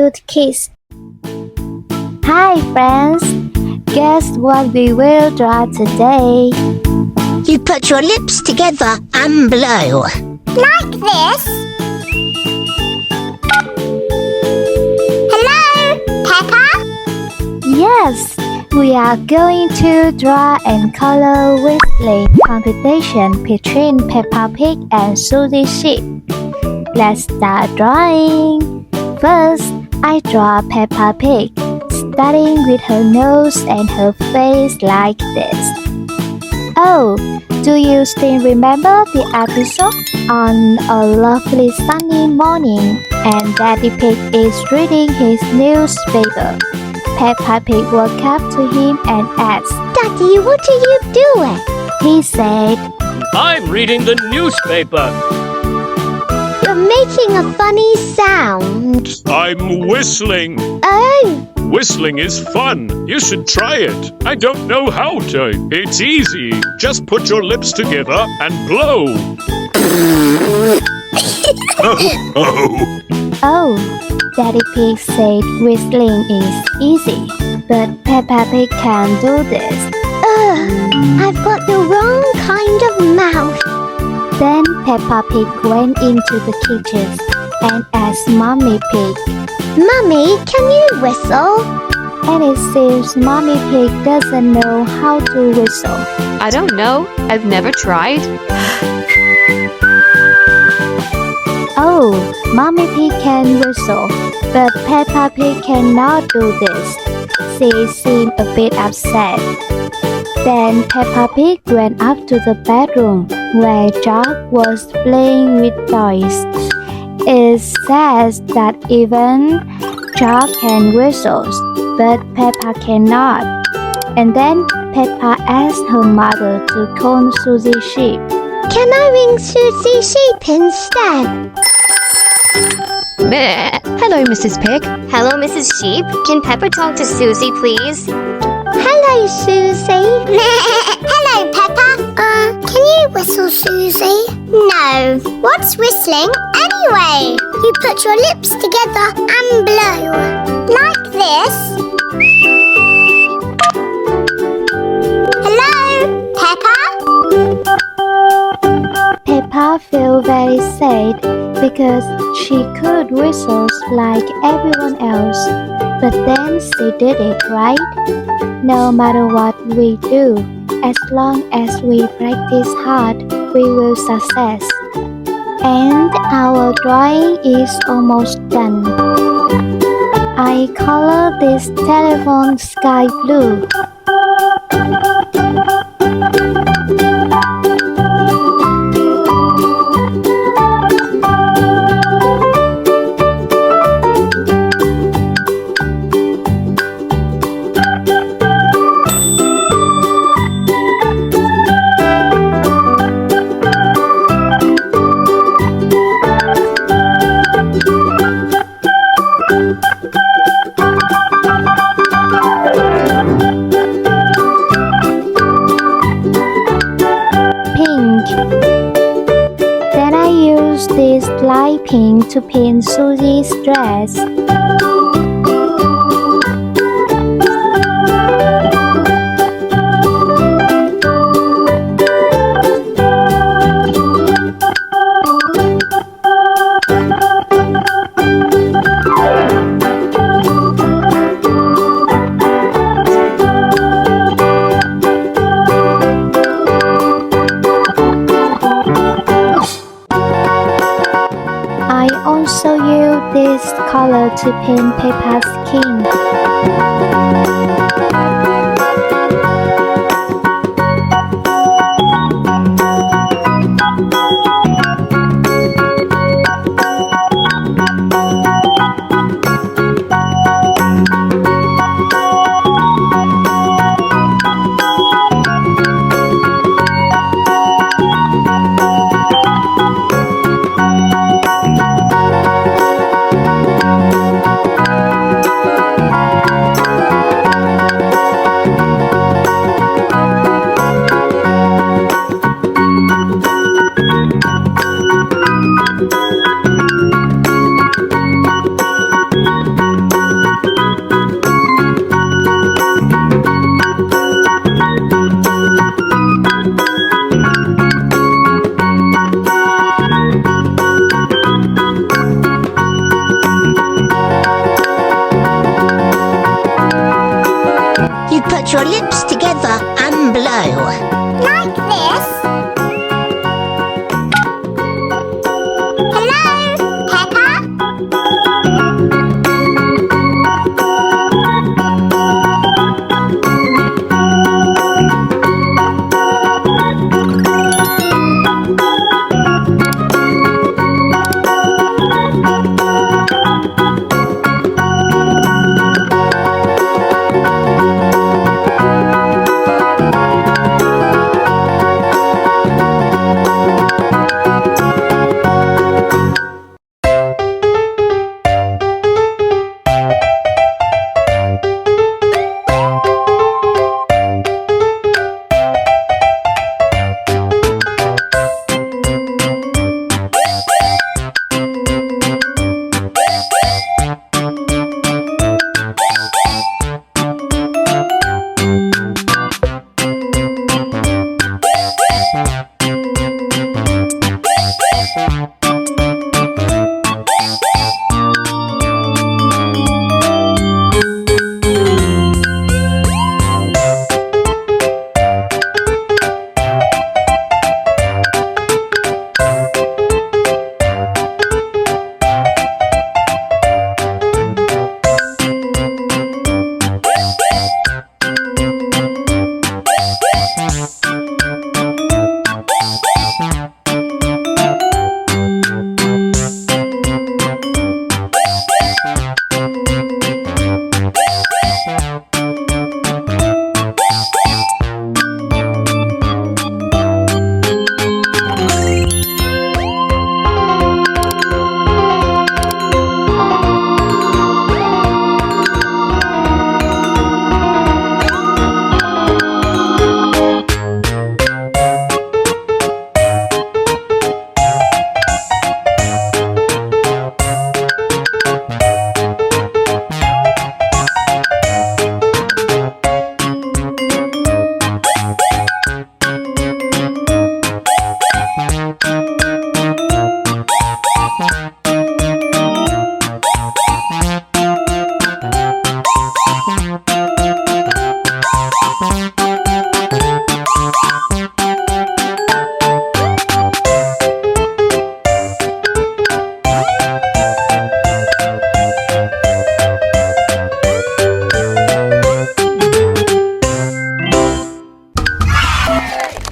cute kiss. Hi friends! Guess what we will draw today? You put your lips together and blow. Like this? Hello, Peppa? Yes, we are going to draw and color whistling competition between Peppa Pig and Suzy Sheep. Let's start drawing. First, I draw Peppa Pig, starting with her nose and her face like this. Oh, do you still remember the episode? On a lovely sunny morning, and Daddy Pig is reading his newspaper. Peppa Pig walked up to him and asked, Daddy, what are you doing? He said, I'm reading the newspaper. You're making a funny sound. I'm whistling. Oh, Whistling is fun. You should try it. I don't know how to. It's easy. Just put your lips together and blow. Oh, Daddy Pig said whistling is easy, but Peppa Pig can't do this. I've got the wrong kind of mouth. Then Peppa Pig went into the kitchen and asked Mommy Pig, Mummy, can you whistle? and it seems Mommy Pig doesn't know how to whistle. I don't know. I've never tried. Oh, Mommy Pig can whistle, but Peppa Pig cannot do this. She seemed a bit upset. Then Peppa Pig went up to the bedroom where Jack was playing with toys. It says that even Jack can whistle, but Peppa cannot. And then Peppa asked her mother to comb Suzy Sheep. Can I ring Suzy Sheep instead? Bleh. Hello, Mrs. Pig. Hello, Mrs. Sheep. Can Peppa talk to Suzy, please? Hello, Suzy. Hello, Peppa. Can you whistle, Suzy? No. What's whistling anyway? You put your lips together and blow. Like this. Hello, Peppa? Peppa felt very sad because she could whistle like everyone else. But then she did it, right? No matter what we do, as long as we practice hard, we will succeed. And our drawing is almost done. I color this telephone sky blue. Then I used this light pink to paint Suzy's dress. I also used this color to paint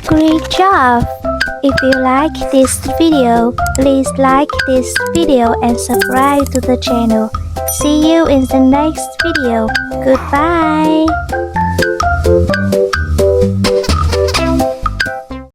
Great job! If you like this video, please like this video and subscribe to the channel. See you in the next video. Goodbye!